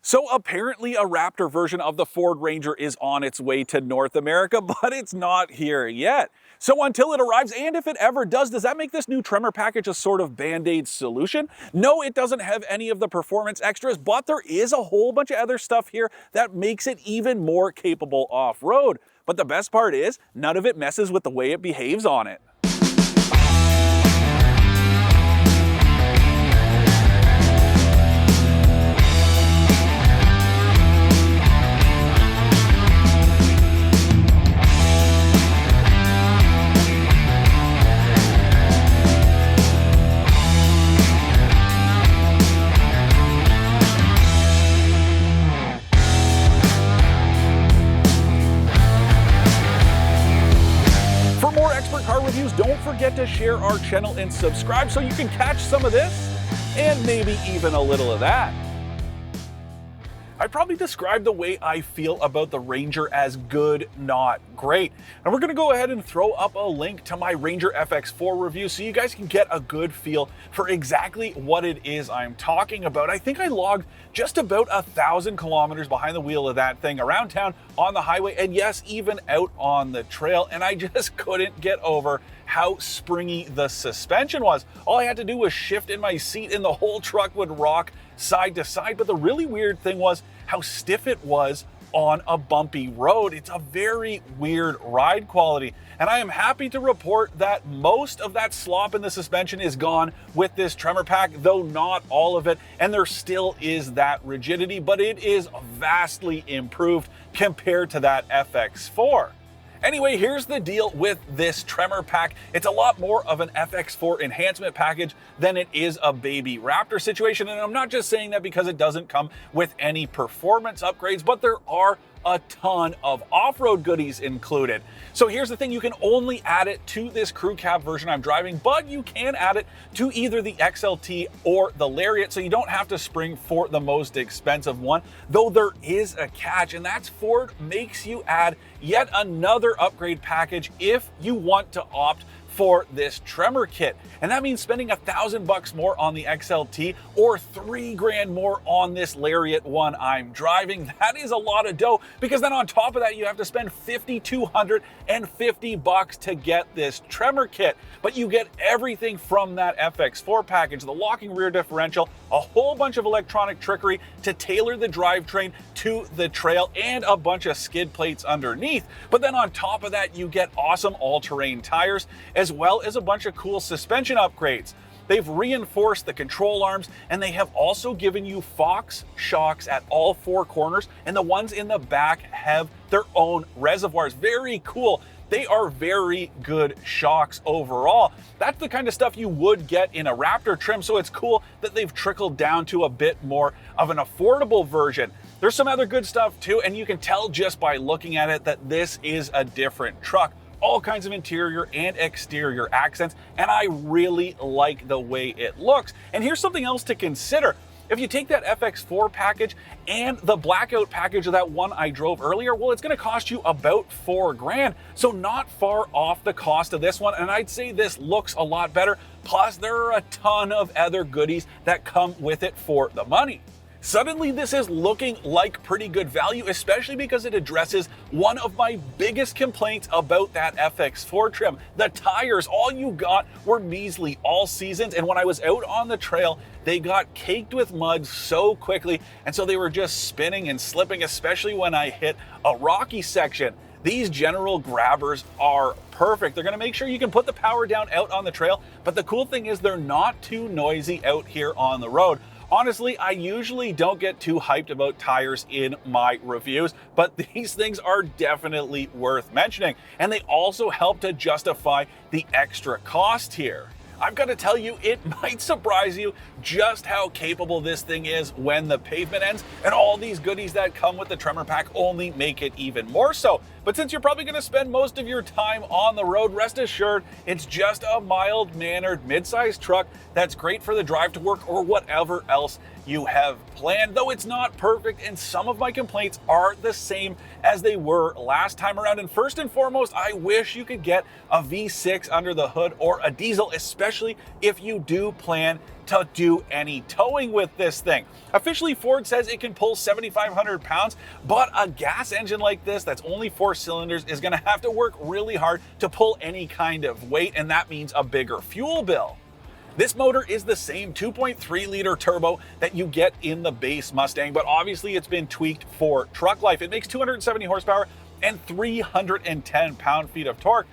So apparently a Raptor version of the Ford Ranger is on its way to North America, but it's not here yet. So until it arrives, and if it ever does that make this new Tremor package a sort of band-aid solution? No, it doesn't have any of the performance extras, but there is a whole bunch of other stuff here that makes it even more capable off-road. But the best part is, none of it messes with the way it behaves on it. For more expert car reviews, don't forget to share our channel and subscribe so you can catch some of this and maybe even a little of that. I'd probably describe the way I feel about the Ranger as good, not great. And we're gonna go ahead and throw up a link to my Ranger FX4 review so you guys can get a good feel for exactly what it is I'm talking about. I think I logged just about 1,000 kilometers behind the wheel of that thing around town, on the highway, and yes, even out on the trail. And I just couldn't get over how springy the suspension was. All I had to do was shift in my seat and the whole truck would rock side to side. But the really weird thing was how stiff it was on a bumpy road. It's a very weird ride quality. And I am happy to report that most of that slop in the suspension is gone with this Tremor pack, though not all of it. And there still is that rigidity, but it is vastly improved compared to that FX4. Anyway, here's the deal with this Tremor pack. It's a lot more of an FX4 enhancement package than it is a baby Raptor situation. And I'm not just saying that because it doesn't come with any performance upgrades, but there are a ton of off-road goodies included. So here's the thing, you can only add it to this crew cab version I'm driving, but you can add it to either the XLT or the Lariat, so you don't have to spring for the most expensive one, though there is a catch, and that's Ford makes you add yet another upgrade package if you want to opt for this Tremor kit. And that means spending $1,000 more on the XLT or $3 grand more on this Lariat one I'm driving. That is a lot of dough, because then on top of that, you have to spend $5,250 to get this Tremor kit. But you get everything from that FX4 package, the locking rear differential, a whole bunch of electronic trickery to tailor the drivetrain to the trail, and a bunch of skid plates underneath. But then on top of that, you get awesome all-terrain tires, as well as a bunch of cool suspension upgrades. They've reinforced the control arms, and they have also given you Fox shocks at all four corners, and the ones in the back have their own reservoirs. Very cool. They are very good shocks overall. That's the kind of stuff you would get in a Raptor trim, so it's cool that they've trickled down to a bit more of an affordable version. There's some other good stuff too, and you can tell just by looking at it that this is a different truck. All kinds of interior and exterior accents, and I really like the way it looks. And here's something else to consider. If you take that FX4 package and the blackout package of that one I drove earlier, well, it's gonna cost you about $4 grand. So not far off the cost of this one. And I'd say this looks a lot better. Plus, there are a ton of other goodies that come with it for the money. Suddenly, this is looking like pretty good value, especially because it addresses one of my biggest complaints about that FX4 trim. The tires, all you got were measly all seasons, and when I was out on the trail, they got caked with mud so quickly, and so they were just spinning and slipping, especially when I hit a rocky section. These general grabbers are perfect. They're gonna make sure you can put the power down out on the trail, but the cool thing is they're not too noisy out here on the road. Honestly, I usually don't get too hyped about tires in my reviews, but these things are definitely worth mentioning. And they also help to justify the extra cost here. I've got to tell you, it might surprise you just how capable this thing is when the pavement ends, and all these goodies that come with the Tremor pack only make it even more so. But since you're probably going to spend most of your time on the road, rest assured it's just a mild-mannered mid-sized truck that's great for the drive to work or whatever else you have planned, though it's not perfect, and some of my complaints are the same as they were last time around. And first and foremost, I wish you could get a V6 under the hood or a diesel, especially if you do plan to do any towing with this thing. Officially, Ford says it can pull 7,500 pounds, but a gas engine like this that's only 4 cylinders is going to have to work really hard to pull any kind of weight, and that means a bigger fuel bill. This motor is the same 2.3 liter turbo that you get in the base Mustang, but obviously it's been tweaked for truck life. It makes 270 horsepower and 310 pound-feet of torque.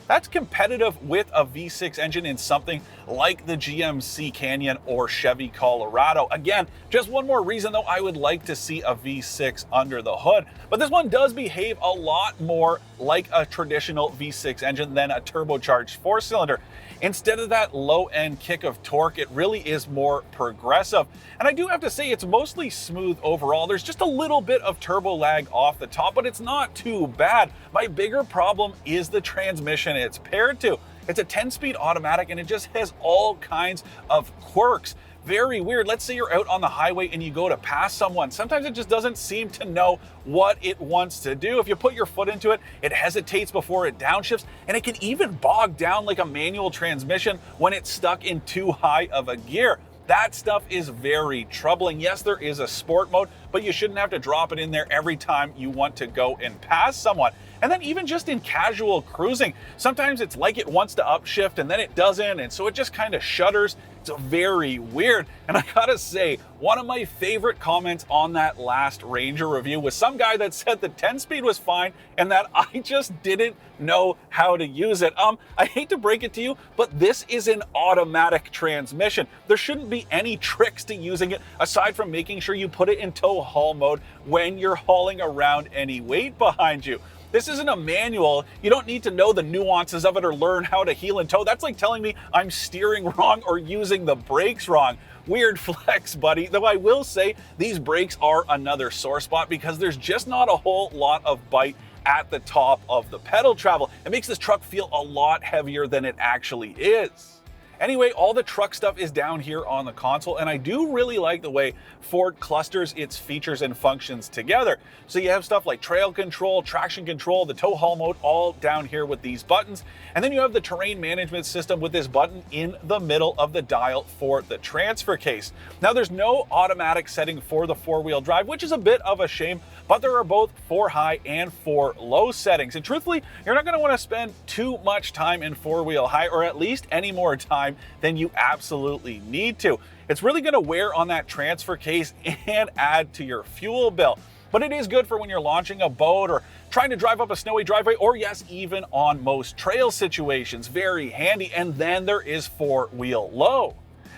That's competitive with a V6 engine in something like the GMC Canyon or Chevy Colorado. Again, just one more reason though I would like to see a V6 under the hood. But this one does behave a lot more like a traditional V6 engine than a turbocharged 4-cylinder. Instead of that low-end kick of torque, it really is more progressive. And I do have to say it's mostly smooth overall. There's just a little bit of turbo lag off the top, but it's not too bad. My bigger problem is the transmission it's paired to. It's a 10-speed automatic and it just has all kinds of quirks. Very weird. Let's say you're out on the highway and you go to pass someone. Sometimes it just doesn't seem to know what it wants to do. If you put your foot into it, it hesitates before it downshifts, and it can even bog down like a manual transmission when it's stuck in too high of a gear. That stuff is very troubling. Yes, there is a sport mode, but you shouldn't have to drop it in there every time you want to go and pass someone. And then even just in casual cruising, sometimes it's like it wants to upshift and then it doesn't, and so it just kind of shudders. It's very weird. And I gotta say, one of my favorite comments on that last Ranger review was some guy that said the 10-speed was fine and that I just didn't know how to use it. I hate to break it to you, but this is an automatic transmission. There shouldn't be any tricks to using it aside from making sure you put it in tow haul mode when you're hauling around any weight behind you. This isn't a manual. You don't need to know the nuances of it or learn how to heel and tow. That's like telling me I'm steering wrong or using the brakes wrong. Weird flex, buddy. Though I will say these brakes are another sore spot because there's just not a whole lot of bite at the top of the pedal travel. It makes this truck feel a lot heavier than it actually is. Anyway, all the truck stuff is down here on the console, and I do really like the way Ford clusters its features and functions together. So you have stuff like trail control, traction control, the tow haul mode, all down here with these buttons. And then you have the terrain management system with this button in the middle of the dial for the transfer case. Now there's no automatic setting for the 4-wheel drive, which is a bit of a shame, but there are both 4 high and 4 low settings. And truthfully, you're not gonna wanna spend too much time in 4-wheel high, or at least any more time than you absolutely need to. It's really going to wear on that transfer case and add to your fuel bill. But it is good for when you're launching a boat or trying to drive up a snowy driveway, or yes, even on most trail situations. Very handy. And then there is 4-wheel low.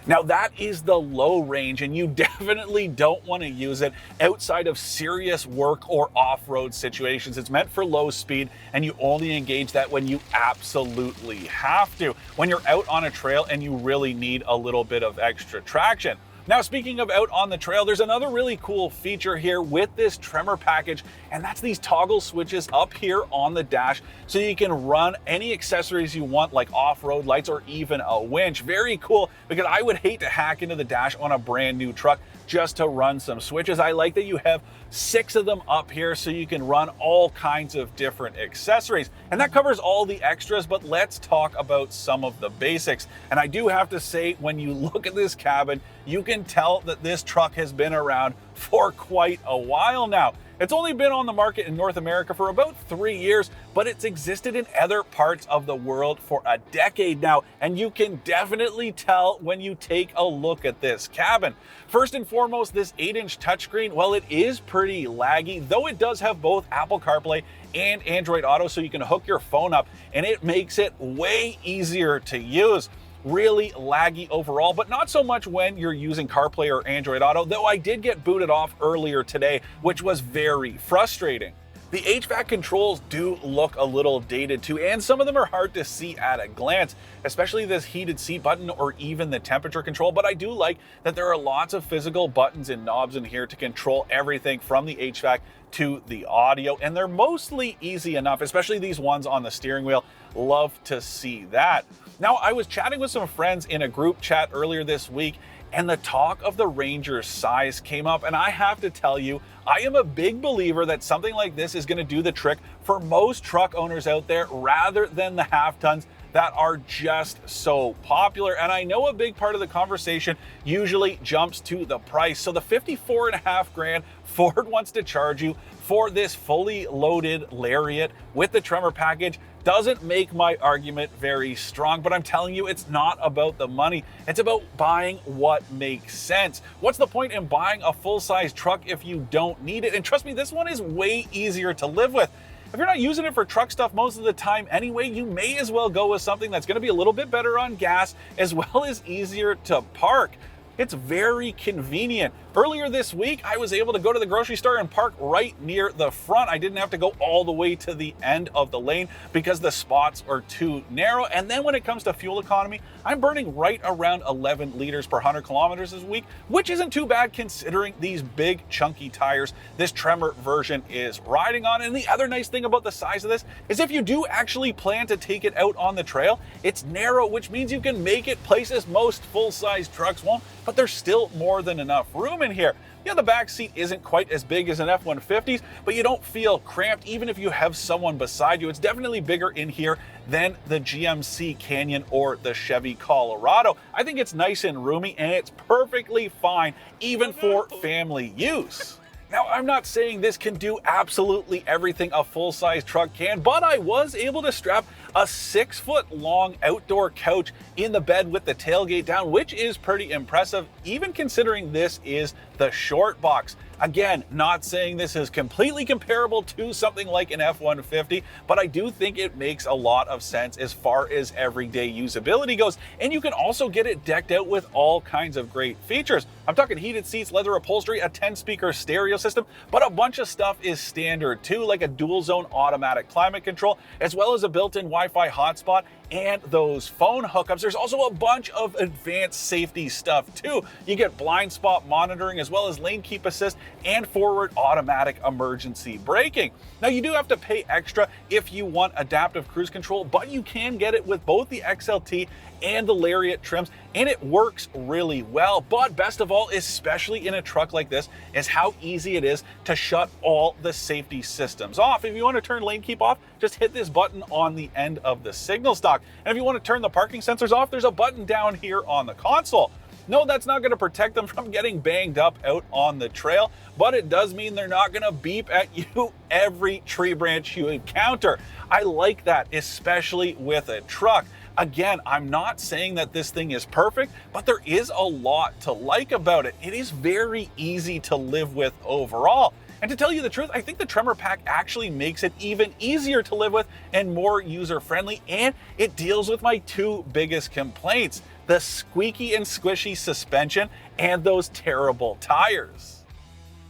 Now that is the low range, and you definitely don't want to use it outside of serious work or off-road situations. It's meant for low speed, and you only engage that when you absolutely have to, when you're out on a trail and you really need a little bit of extra traction. Now, speaking of out on the trail, there's another really cool feature here with this Tremor package, and that's these toggle switches up here on the dash so you can run any accessories you want, like off-road lights or even a winch. Very cool, because I would hate to hack into the dash on a brand new truck just to run some switches. I like that you have 6 of them up here so you can run all kinds of different accessories. And that covers all the extras, but let's talk about some of the basics. And I do have to say, when you look at this cabin, you can tell that this truck has been around for quite a while now. It's only been on the market in North America for about 3 years, but it's existed in other parts of the world for a decade now, and you can definitely tell when you take a look at this cabin. First and foremost, this 8-inch touchscreen, well, it is pretty laggy, though it does have both Apple CarPlay and Android Auto, so you can hook your phone up, and it makes it way easier to use. Really laggy overall, but not so much when you're using CarPlay or Android Auto, though I did get booted off earlier today, which was very frustrating. The HVAC controls do look a little dated too, and some of them are hard to see at a glance, especially this heated seat button or even the temperature control, but I do like that there are lots of physical buttons and knobs in here to control everything from the HVAC to the audio, and they're mostly easy enough, especially these ones on the steering wheel. Love to see that. Now, I was chatting with some friends in a group chat earlier this week, and the talk of the Ranger's size came up, and I have to tell you, I am a big believer that something like this is going to do the trick for most truck owners out there rather than the half tons that are just so popular. And I know a big part of the conversation usually jumps to the price. So the 54.5 grand Ford wants to charge you for this fully loaded Lariat with the Tremor package doesn't make my argument very strong, but I'm telling you, it's not about the money. It's about buying what makes sense. What's the point in buying a full-size truck if you don't need it? And trust me, this one is way easier to live with. If you're not using it for truck stuff most of the time anyway, you may as well go with something that's going to be a little bit better on gas as well as easier to park. It's very convenient. Earlier this week, I was able to go to the grocery store and park right near the front. I didn't have to go all the way to the end of the lane because the spots are too narrow. And then when it comes to fuel economy, I'm burning right around 11 liters per 100 kilometers this week, which isn't too bad considering these big chunky tires this Tremor version is riding on. And the other nice thing about the size of this is if you do actually plan to take it out on the trail, it's narrow, which means you can make it places most full-size trucks won't, but there's still more than enough room in here. Yeah, the back seat isn't quite as big as an F-150's, but you don't feel cramped even if you have someone beside you. It's definitely bigger in here than the GMC Canyon or the Chevy Colorado. I think it's nice and roomy, and it's perfectly fine even for family use. Now, I'm not saying this can do absolutely everything a full-size truck can, but I was able to strap a 6-foot-long outdoor couch in the bed with the tailgate down, which is pretty impressive, even considering this is the short box. Again, not saying this is completely comparable to something like an F-150, but I do think it makes a lot of sense as far as everyday usability goes. And you can also get it decked out with all kinds of great features. I'm talking heated seats, leather upholstery, a 10-speaker stereo system, but a bunch of stuff is standard too, like a dual-zone automatic climate control, as well as a built-in Wi-Fi hotspot and those phone hookups. There's also a bunch of advanced safety stuff too. You get blind spot monitoring as well as lane keep assist and forward automatic emergency braking. Now you do have to pay extra if you want adaptive cruise control, but you can get it with both the XLT and the Lariat trims, and it works really well. But best of all, especially in a truck like this, is how easy it is to shut all the safety systems off. If you want to turn lane keep off, just hit this button on the end of the signal stock. And if you want to turn the parking sensors off, there's a button down here on the console. No, that's not going to protect them from getting banged up out on the trail, but it does mean they're not going to beep at you every tree branch you encounter. I like that, especially with a truck. Again, I'm not saying that this thing is perfect, but there is a lot to like about it. It is very easy to live with overall. And to tell you the truth, I think the Tremor pack actually makes it even easier to live with and more user-friendly, and it deals with my two biggest complaints: the squeaky and squishy suspension and those terrible tires.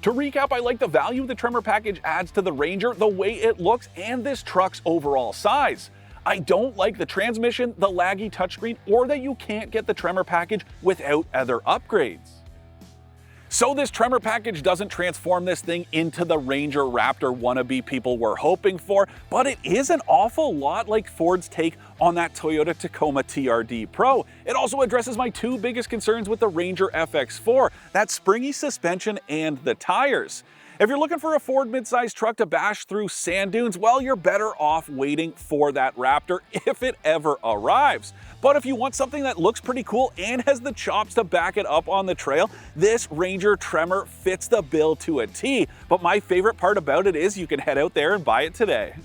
To recap, I like the value the Tremor package adds to the Ranger, the way it looks, and this truck's overall size. I don't like the transmission, the laggy touchscreen, or that you can't get the Tremor package without other upgrades. So this Tremor package doesn't transform this thing into the Ranger Raptor wannabe people were hoping for, but it is an awful lot like Ford's take on that Toyota Tacoma TRD Pro. It also addresses my two biggest concerns with the Ranger FX4, that springy suspension and the tires. If you're looking for a Ford midsize truck to bash through sand dunes, well, you're better off waiting for that Raptor if it ever arrives. But if you want something that looks pretty cool and has the chops to back it up on the trail, this Ranger Tremor fits the bill to a T. But my favorite part about it is you can head out there and buy it today.